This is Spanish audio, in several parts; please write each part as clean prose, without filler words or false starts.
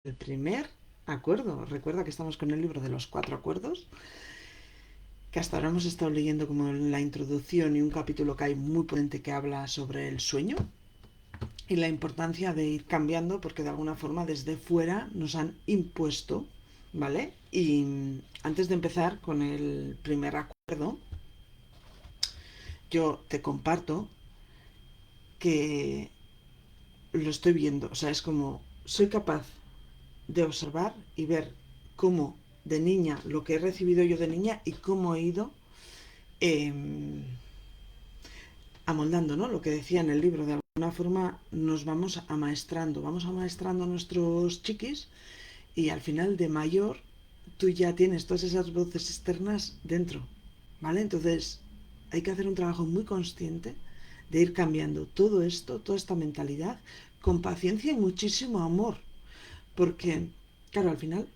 El primer acuerdo. Recuerda que estamos con el libro de los 4 acuerdos, que hasta ahora hemos estado leyendo como la introducción y un capítulo que hay muy potente que habla sobre el sueño y la importancia de ir cambiando porque de alguna forma desde fuera nos han impuesto, ¿vale? Y antes de empezar con el primer acuerdo, yo te comparto que lo estoy viendo, o sea, es como soy capaz de observar y ver cómo de niña, lo que he recibido yo de niña y cómo he ido eh, amoldando, ¿no? Lo que decía en el libro, de alguna forma nos vamos amaestrando a nuestros chiquis y al final de mayor tú ya tienes todas esas voces externas dentro, ¿vale? Entonces hay que hacer un trabajo muy consciente de ir cambiando todo esto, toda esta mentalidad, con paciencia y muchísimo amor, porque, claro, al final,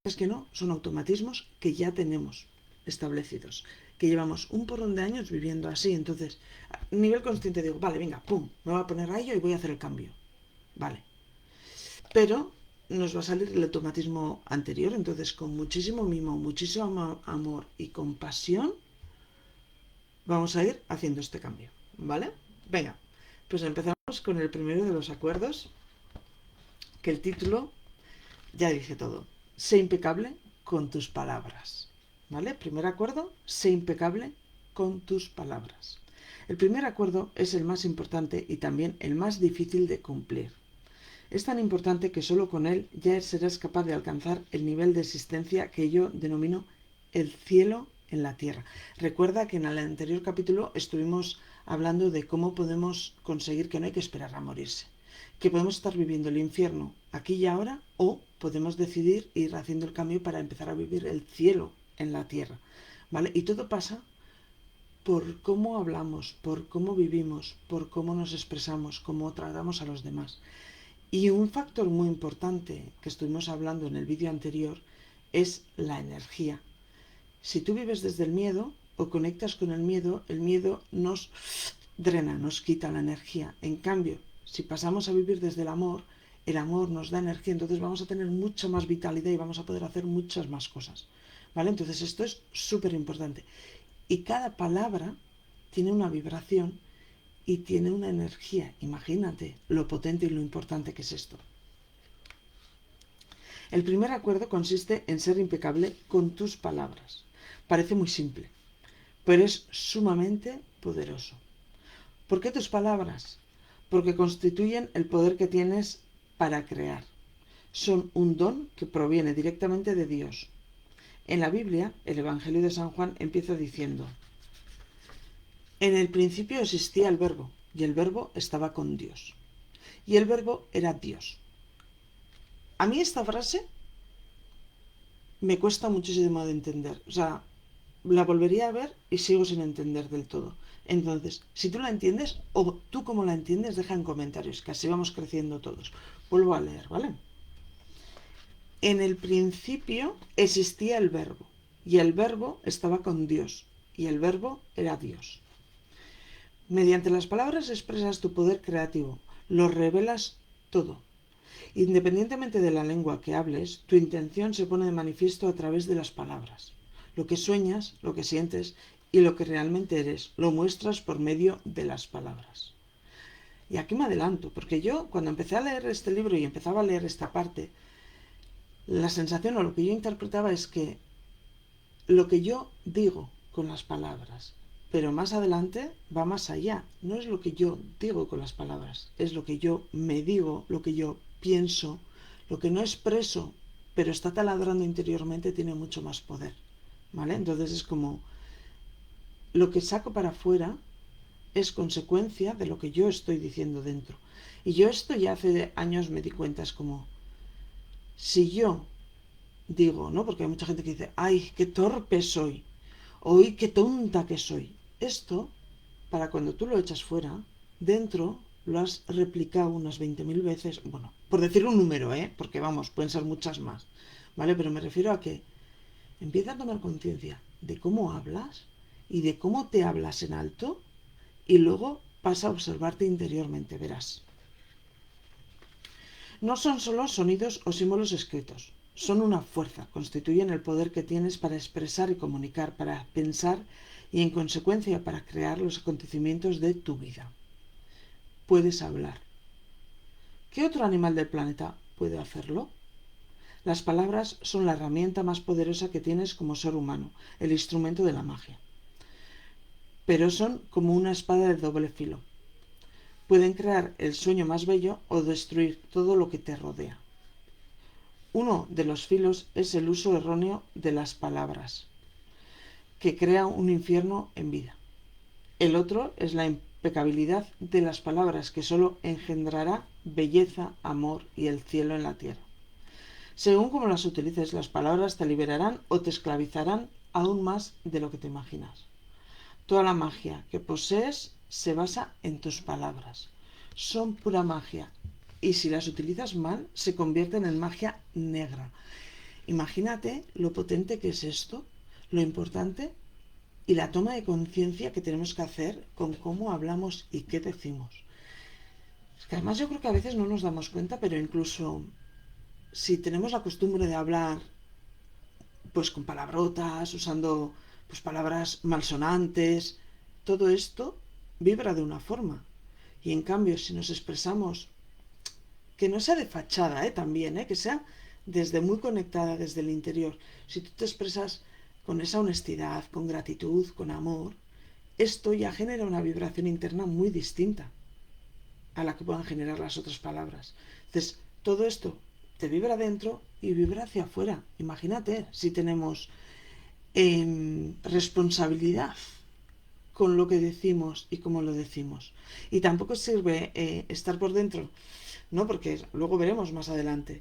es que no, son automatismos que ya tenemos establecidos, que llevamos un porrón de años viviendo así. Entonces, a nivel consciente digo, vale, venga, pum, me voy a poner a ello y voy a hacer el cambio. Vale. Pero nos va a salir el automatismo anterior, entonces con muchísimo mimo, muchísimo amor y compasión, vamos a ir haciendo este cambio. ¿Vale? Venga, pues empezamos con el primero de los acuerdos, que el título ya dice todo. Sé impecable con tus palabras. ¿Vale? Primer acuerdo, sé impecable con tus palabras. El primer acuerdo es el más importante y también el más difícil de cumplir. Es tan importante que solo con él ya serás capaz de alcanzar el nivel de existencia que yo denomino el cielo en la tierra. Recuerda que en el anterior capítulo estuvimos hablando de cómo podemos conseguir que no hay que esperar a morirse, que podemos estar viviendo el infierno aquí y ahora o podemos decidir ir haciendo el cambio para empezar a vivir el cielo en la tierra, ¿vale? Y todo pasa por cómo hablamos, por cómo vivimos, por cómo nos expresamos, cómo tratamos a los demás. Y un factor muy importante que estuvimos hablando en el vídeo anterior es la energía. Si tú vives desde el miedo o conectas con el miedo nos drena, nos quita la energía. En cambio, si pasamos a vivir desde el amor nos da energía, entonces vamos a tener mucha más vitalidad y vamos a poder hacer muchas más cosas. ¿Vale? Entonces esto es súper importante. Y cada palabra tiene una vibración y tiene una energía. Imagínate lo potente y lo importante que es esto. El primer acuerdo consiste en ser impecable con tus palabras. Parece muy simple, pero es sumamente poderoso. ¿Por qué tus palabras? Porque constituyen el poder que tienes para crear. Son un don que proviene directamente de Dios. En la Biblia, el Evangelio de San Juan empieza diciendo: en el principio existía el Verbo, y el Verbo estaba con Dios. Y el Verbo era Dios. A mí esta frase me cuesta muchísimo de entender. O sea, la volvería a ver y sigo sin entender del todo. Entonces, si tú la entiendes o tú cómo la entiendes, deja en comentarios, que así vamos creciendo todos. Vuelvo a leer, ¿vale? En el principio existía el Verbo, y el Verbo estaba con Dios, y el Verbo era Dios. Mediante las palabras expresas tu poder creativo, lo revelas todo. Independientemente de la lengua que hables, tu intención se pone de manifiesto a través de las palabras. Lo que sueñas, lo que sientes y lo que realmente eres, lo muestras por medio de las palabras. Y aquí me adelanto, porque yo cuando empecé a leer este libro y empezaba a leer esta parte, la sensación o lo que yo interpretaba es que lo que yo digo con las palabras, pero más adelante va más allá. No es lo que yo digo con las palabras, es lo que yo me digo, lo que yo pienso, lo que no expreso, pero está taladrando interiormente, tiene mucho más poder. ¿Vale? Entonces es como lo que saco para afuera es consecuencia de lo que yo estoy diciendo dentro. Y yo esto ya hace años me di cuenta, es como, si yo digo, ¿no? Porque hay mucha gente que dice, ay, qué torpe soy, uy, qué tonta que soy. Esto, para cuando tú lo echas fuera, dentro lo has replicado unas 20.000 veces, bueno, por decir un número, ¿eh? Porque vamos, pueden ser muchas más, ¿vale? Pero me refiero a que empieza a tomar conciencia de cómo hablas y de cómo te hablas en alto y luego pasa a observarte interiormente, verás. No son solo sonidos o símbolos escritos, son una fuerza, constituyen el poder que tienes para expresar y comunicar, para pensar y en consecuencia para crear los acontecimientos de tu vida. Puedes hablar. ¿Qué otro animal del planeta puede hacerlo? Las palabras son la herramienta más poderosa que tienes como ser humano, el instrumento de la magia. Pero son como una espada de doble filo. Pueden crear el sueño más bello o destruir todo lo que te rodea. Uno de los filos es el uso erróneo de las palabras, que crea un infierno en vida. El otro es la impecabilidad de las palabras, que solo engendrará belleza, amor y el cielo en la tierra. Según como las utilices, las palabras te liberarán o te esclavizarán aún más de lo que te imaginas. Toda la magia que posees se basa en tus palabras. Son pura magia. Y si las utilizas mal, se convierten en magia negra. Imagínate lo potente que es esto, lo importante y la toma de conciencia que tenemos que hacer con cómo hablamos y qué decimos. Es que además yo creo que a veces no nos damos cuenta, pero incluso si tenemos la costumbre de hablar pues con palabrotas, usando pues palabras malsonantes, todo esto vibra de una forma. Y en cambio, si nos expresamos, que no sea de fachada, también, que sea desde muy conectada, desde el interior. Si tú te expresas con esa honestidad, con gratitud, con amor, esto ya genera una vibración interna muy distinta a la que puedan generar las otras palabras. Entonces, todo esto te vibra dentro y vibra hacia afuera. Imagínate si tenemos responsabilidad con lo que decimos y cómo lo decimos. Y tampoco sirve estar por dentro, no, porque luego veremos más adelante.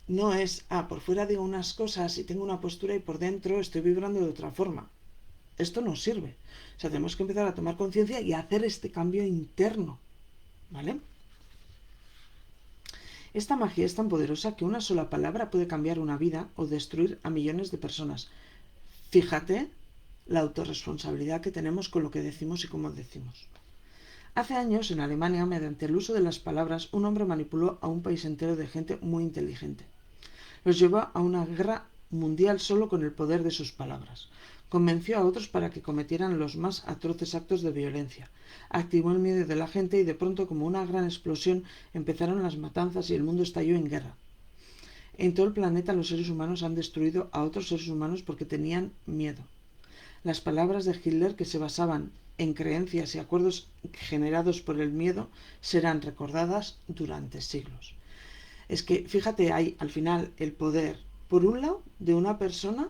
No es, por fuera digo unas cosas y tengo una postura y por dentro estoy vibrando de otra forma. Esto no sirve. O sea, tenemos que empezar a tomar conciencia y a hacer este cambio interno. ¿Vale? Esta magia es tan poderosa que una sola palabra puede cambiar una vida o destruir a millones de personas. Fíjate la autorresponsabilidad que tenemos con lo que decimos y cómo decimos. Hace años, en Alemania, mediante el uso de las palabras, un hombre manipuló a un país entero de gente muy inteligente. Los llevó a una guerra mundial solo con el poder de sus palabras. Convenció a otros para que cometieran los más atroces actos de violencia. Activó el miedo de la gente y de pronto, como una gran explosión, empezaron las matanzas y el mundo estalló en guerra. En todo el planeta los seres humanos han destruido a otros seres humanos porque tenían miedo. Las palabras de Hitler, que se basaban en creencias y acuerdos generados por el miedo, serán recordadas durante siglos. Es que, fíjate, hay al final el poder, por un lado, de una persona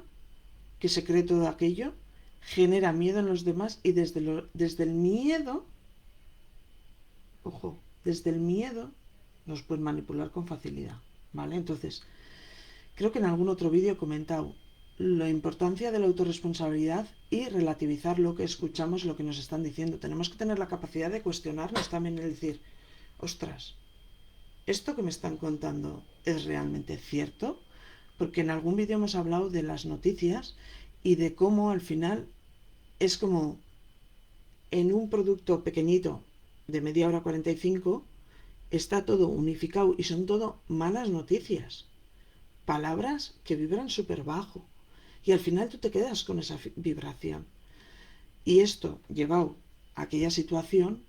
que se cree todo aquello, genera miedo en los demás y desde el miedo, ojo, desde el miedo nos pueden manipular con facilidad, ¿vale? Entonces, creo que en algún otro vídeo he comentado la importancia de la autorresponsabilidad y relativizar lo que escuchamos, lo que nos están diciendo. Tenemos que tener la capacidad de cuestionarnos también y decir, ostras, ¿esto que me están contando es realmente cierto? Porque en algún vídeo hemos hablado de las noticias y de cómo al final es como en un producto pequeñito de media hora 45 está todo unificado y son todo malas noticias. Palabras que vibran súper bajo. Y al final tú te quedas con esa vibración. Y esto, llevado a aquella situación,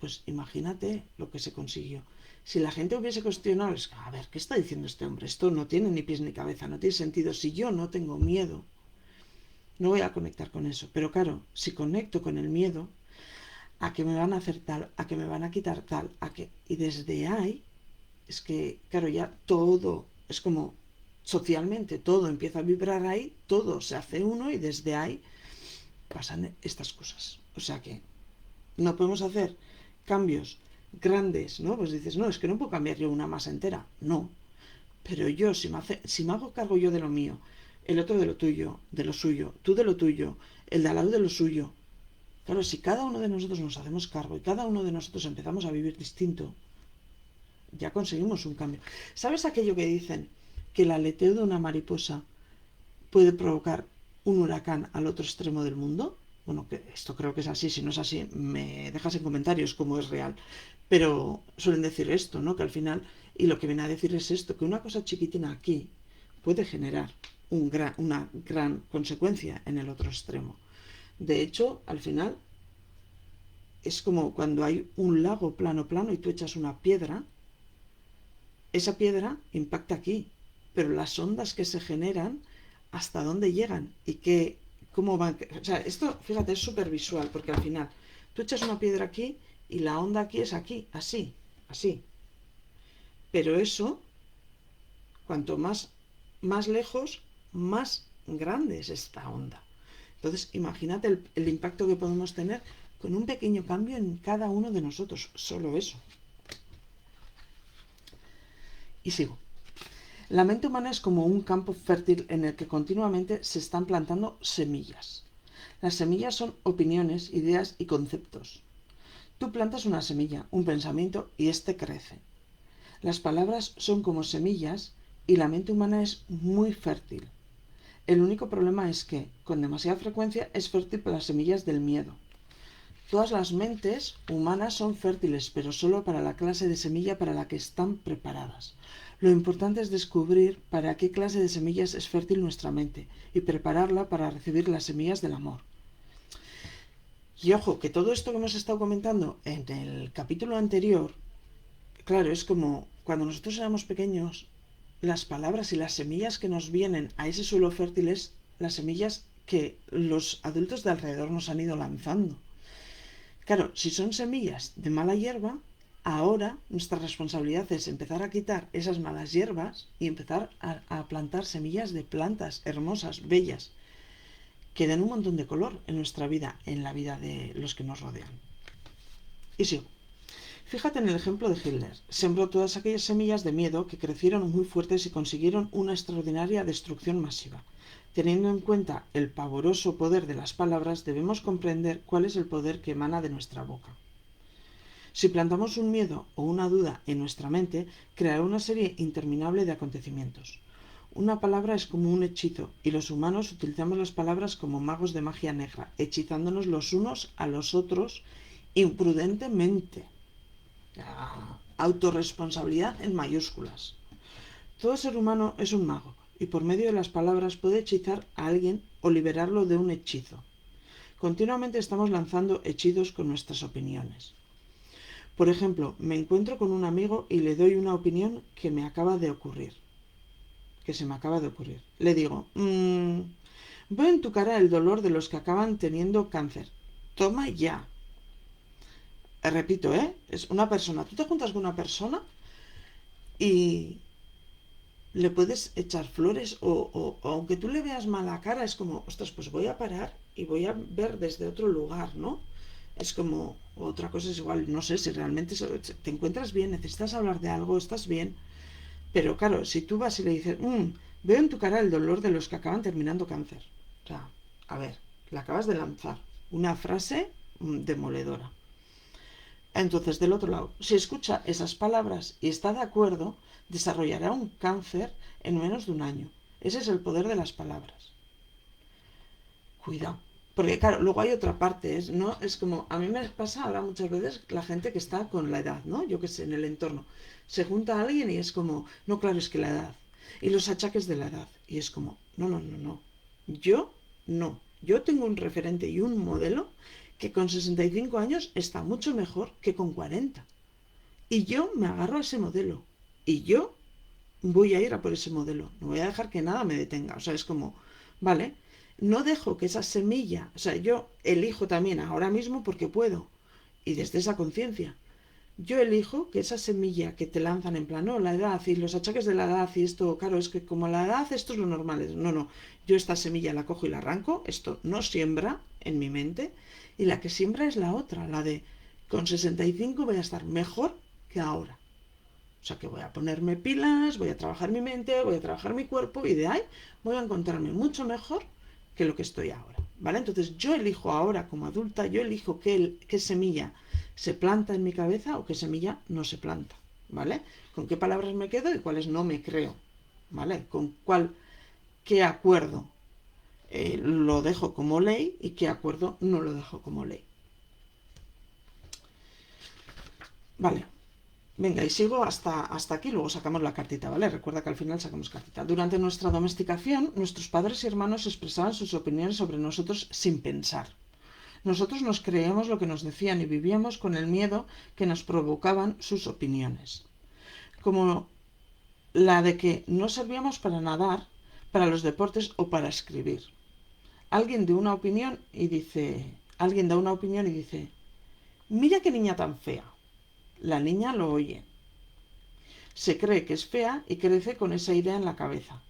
pues imagínate lo que se consiguió. Si la gente hubiese cuestionado, es, a ver, ¿qué está diciendo este hombre? Esto no tiene ni pies ni cabeza, no tiene sentido. Si yo no tengo miedo, no voy a conectar con eso. Pero claro, si conecto con el miedo, a que me van a hacer tal, a que me van a quitar tal, a que... Y desde ahí, es que, claro, ya todo, es como socialmente, todo empieza a vibrar ahí, todo se hace uno y desde ahí pasan estas cosas. O sea que no podemos hacer cambios grandes, ¿no? Pues dices, no, es que no puedo cambiar yo una masa entera. No. Pero yo, si me hago cargo yo de lo mío, el otro de lo tuyo, de lo suyo, tú de lo tuyo, el de al lado de lo suyo. Claro, si cada uno de nosotros nos hacemos cargo y cada uno de nosotros empezamos a vivir distinto, ya conseguimos un cambio. ¿Sabes aquello que dicen? Que el aleteo de una mariposa puede provocar un huracán al otro extremo del mundo. Bueno, que esto creo que es así. Si no es así, me dejas en comentarios cómo es real. Pero suelen decir esto, ¿no? Que al final Y lo que viene a decir es esto, que una cosa chiquitina aquí puede generar una gran consecuencia en el otro extremo. De hecho, al final, es como cuando hay un lago plano y tú echas una piedra, esa piedra impacta aquí, pero las ondas que se generan, hasta dónde llegan y cómo van. O sea, esto, fíjate, es súper visual, porque al final tú echas una piedra aquí y la onda aquí es aquí, así, así. Pero eso, cuanto más lejos, más grande es esta onda. Entonces, imagínate el impacto que podemos tener con un pequeño cambio en cada uno de nosotros, solo eso. Y sigo. La mente humana es como un campo fértil en el que continuamente se están plantando semillas. Las semillas son opiniones, ideas y conceptos. Tú plantas una semilla, un pensamiento, y éste crece. Las palabras son como semillas y la mente humana es muy fértil. El único problema es que, con demasiada frecuencia, es fértil para las semillas del miedo. Todas las mentes humanas son fértiles, pero solo para la clase de semilla para la que están preparadas. Lo importante es descubrir para qué clase de semillas es fértil nuestra mente y prepararla para recibir las semillas del amor. Y ojo, que todo esto que hemos estado comentando en el capítulo anterior, claro, es como cuando nosotros éramos pequeños, las palabras y las semillas que nos vienen a ese suelo fértil es las semillas que los adultos de alrededor nos han ido lanzando. Claro, si son semillas de mala hierba, ahora nuestra responsabilidad es empezar a quitar esas malas hierbas y empezar a plantar semillas de plantas hermosas, bellas, que den un montón de color en nuestra vida, en la vida de los que nos rodean. Y sigo. Fíjate en el ejemplo de Hitler. Sembró todas aquellas semillas de miedo que crecieron muy fuertes y consiguieron una extraordinaria destrucción masiva. Teniendo en cuenta el pavoroso poder de las palabras, debemos comprender cuál es el poder que emana de nuestra boca. Si plantamos un miedo o una duda en nuestra mente, creará una serie interminable de acontecimientos. Una palabra es como un hechizo, y los humanos utilizamos las palabras como magos de magia negra, hechizándonos los unos a los otros imprudentemente. Autorresponsabilidad en mayúsculas. Todo ser humano es un mago, y por medio de las palabras puede hechizar a alguien o liberarlo de un hechizo. Continuamente estamos lanzando hechizos con nuestras opiniones. Por ejemplo, me encuentro con un amigo y le doy una opinión que me acaba de ocurrir. Que se me acaba de ocurrir. Le digo, veo en tu cara el dolor de los que acaban teniendo cáncer. Toma ya. Repito, es una persona. Tú te juntas con una persona y le puedes echar flores o aunque tú le veas mala cara, es como, ostras, pues voy a parar y voy a ver desde otro lugar, ¿no? Es como, otra cosa es igual, no sé si realmente te encuentras bien, necesitas hablar de algo, estás bien. Pero claro, si tú vas y le dices, veo en tu cara el dolor de los que acaban terminando cáncer. O sea, a ver, le acabas de lanzar una frase demoledora. Entonces, del otro lado, si escucha esas palabras y está de acuerdo, desarrollará un cáncer en menos de un año. Ese es el poder de las palabras. Cuidado. Porque claro, luego hay otra parte, ¿no? Es como, a mí me pasa ahora muchas veces la gente que está con la edad, ¿no? Yo qué sé, en el entorno. Se junta a alguien y es como, no, claro, es que la edad. Y los achaques de la edad. Y es como, no, no, no, no. Yo no. Yo tengo un referente y un modelo que con 65 años está mucho mejor que con 40. Y yo me agarro a ese modelo. Y yo voy a ir a por ese modelo. No voy a dejar que nada me detenga. O sea, es como, vale, no dejo que esa semilla, o sea, yo elijo también ahora mismo porque puedo. Y desde esa conciencia, yo elijo que esa semilla que te lanzan en plan, no, la edad y los achaques de la edad y esto, claro, es que como la edad esto es lo normal. No, no, yo esta semilla la cojo y la arranco, esto no siembra en mi mente y la que siembra es la otra, la de con 65 voy a estar mejor que ahora. O sea que voy a ponerme pilas, voy a trabajar mi mente, voy a trabajar mi cuerpo y de ahí voy a encontrarme mucho mejor que lo que estoy ahora. ¿Vale? Entonces yo elijo ahora como adulta, yo elijo qué semilla se planta en mi cabeza o qué semilla no se planta. ¿Vale? Con qué palabras me quedo y cuáles no me creo. ¿Vale? Con qué acuerdo lo dejo como ley y qué acuerdo no lo dejo como ley. Vale. Venga, y sigo hasta aquí, luego sacamos la cartita, ¿vale? Recuerda que al final sacamos cartita. Durante nuestra domesticación, nuestros padres y hermanos expresaban sus opiniones sobre nosotros sin pensar. Nosotros nos creíamos lo que nos decían y vivíamos con el miedo que nos provocaban sus opiniones. Como la de que no servíamos para nadar, para los deportes o para escribir. Alguien da una opinión y dice, mira qué niña tan fea. La niña lo oye. Se cree que es fea y crece con esa idea en la cabeza.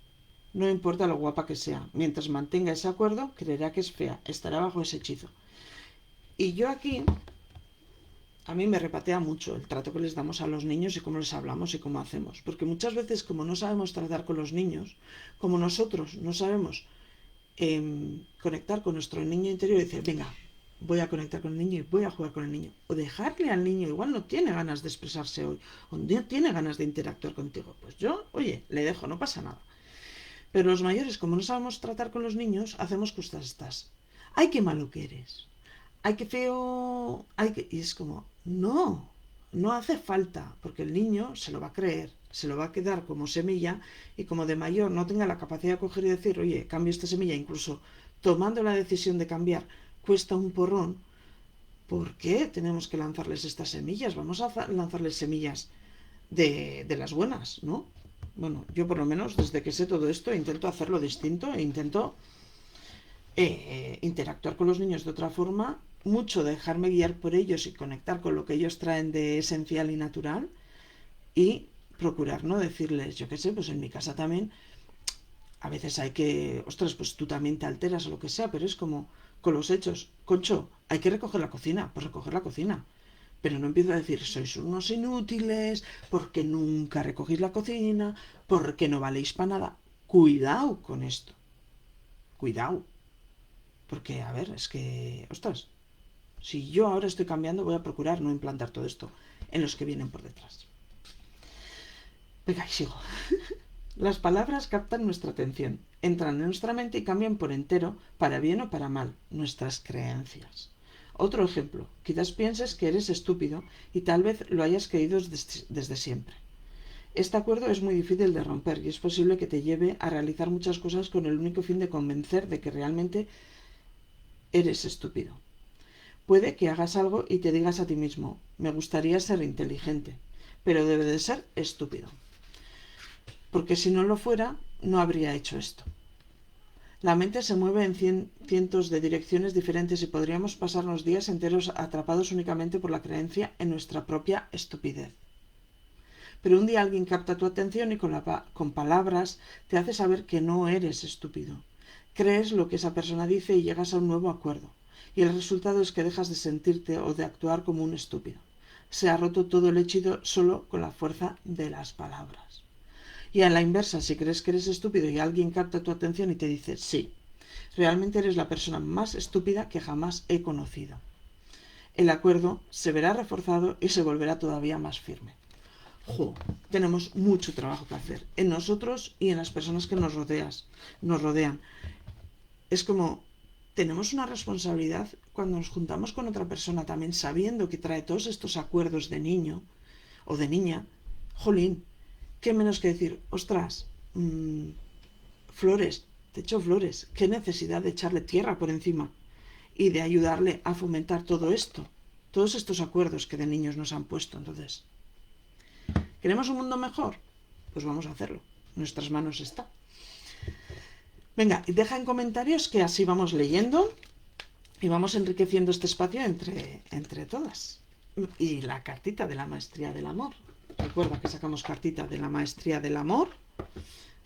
No importa lo guapa que sea, mientras mantenga ese acuerdo, creerá que es fea, estará bajo ese hechizo. Y yo aquí, a mí me repatea mucho el trato que les damos a los niños y cómo les hablamos y cómo hacemos. Porque muchas veces, como no sabemos tratar con los niños, como nosotros no sabemos conectar con nuestro niño interior y decir, venga, voy a conectar con el niño y voy a jugar con el niño. O dejarle al niño, igual no tiene ganas de expresarse hoy, o no tiene ganas de interactuar contigo. Pues yo, oye, le dejo, no pasa nada. Pero los mayores, como no sabemos tratar con los niños, hacemos cosas estas. ¡Ay, qué malo que eres! ¡Ay, qué feo! ¡Ay, qué... Y es como, no hace falta, porque el niño se lo va a creer, se lo va a quedar como semilla y como de mayor no tenga la capacidad de coger y decir, oye, cambio esta semilla, incluso tomando la decisión de cambiar, cuesta un porrón. ¿Por qué tenemos que lanzarles estas semillas? Vamos a lanzarles semillas de las buenas, ¿no? Bueno, yo por lo menos desde que sé todo esto intento hacerlo distinto e intento interactuar con los niños de otra forma, mucho dejarme guiar por ellos y conectar con lo que ellos traen de esencial y natural y procurar no decirles, yo qué sé, pues en mi casa también a veces hay que, ostras, pues tú también te alteras o lo que sea, pero es como con los hechos, Concho, hay que recoger la cocina, pues recoger la cocina. Pero no empiezo a decir, sois unos inútiles, porque nunca recogéis la cocina, porque no valéis para nada. Cuidado con esto. Cuidado. Porque, a ver, es que, ostras, si yo ahora estoy cambiando, voy a procurar no implantar todo esto en los que vienen por detrás. Venga, y sigo. Las palabras captan nuestra atención, entran en nuestra mente y cambian por entero, para bien o para mal, nuestras creencias. Otro ejemplo, quizás pienses que eres estúpido y tal vez lo hayas creído desde siempre. Este acuerdo es muy difícil de romper y es posible que te lleve a realizar muchas cosas con el único fin de convencer de que realmente eres estúpido. Puede que hagas algo y te digas a ti mismo, me gustaría ser inteligente, pero debe de ser estúpido. Porque si no lo fuera, no habría hecho esto. La mente se mueve en cientos de direcciones diferentes y podríamos pasarnos días enteros atrapados únicamente por la creencia en nuestra propia estupidez. Pero un día alguien capta tu atención y con palabras te hace saber que no eres estúpido. Crees lo que esa persona dice y llegas a un nuevo acuerdo. Y el resultado es que dejas de sentirte o de actuar como un estúpido. Se ha roto todo el hechizo solo con la fuerza de las palabras. Y a la inversa, si crees que eres estúpido y alguien capta tu atención y te dice, sí, realmente eres la persona más estúpida que jamás he conocido. El acuerdo se verá reforzado y se volverá todavía más firme. Tenemos mucho trabajo que hacer en nosotros y en las personas que nos rodean. Es como, tenemos una responsabilidad cuando nos juntamos con otra persona también sabiendo que trae todos estos acuerdos de niño o de niña. Jolín, qué menos que decir, ostras, flores, te echo flores, qué necesidad de echarle tierra por encima y de ayudarle a fomentar todo esto, todos estos acuerdos que de niños nos han puesto. Entonces, ¿queremos un mundo mejor? Pues vamos a hacerlo, en nuestras manos está. Venga, y deja en comentarios que así vamos leyendo y vamos enriqueciendo este espacio entre todas. Y la cartita de la maestría del amor. Recuerda que sacamos cartita de la maestría del amor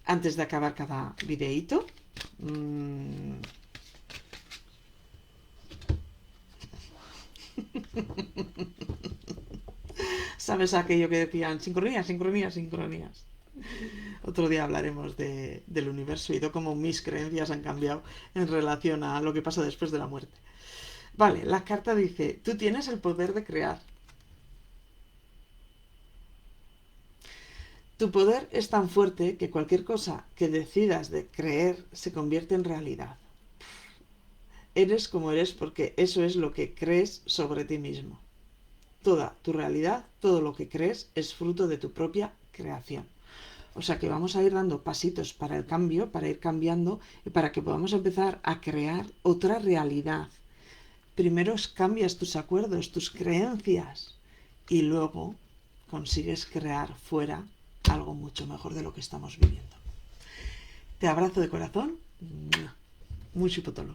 antes de acabar cada videíto. ¿Sabes aquello que decían? Sincronías, sincronías, sincronías. Otro día hablaremos del universo y de cómo mis creencias han cambiado en relación a lo que pasa después de la muerte. Vale, la carta dice, tú tienes el poder de crear. Tu poder es tan fuerte que cualquier cosa que decidas de creer se convierte en realidad. Eres como eres porque eso es lo que crees sobre ti mismo. Toda tu realidad, todo lo que crees es fruto de tu propia creación. O sea que vamos a ir dando pasitos para el cambio, para ir cambiando y para que podamos empezar a crear otra realidad. Primero cambias tus acuerdos, tus creencias y luego consigues crear fuera algo mucho mejor de lo que estamos viviendo. Te abrazo de corazón. Muy chipotolo.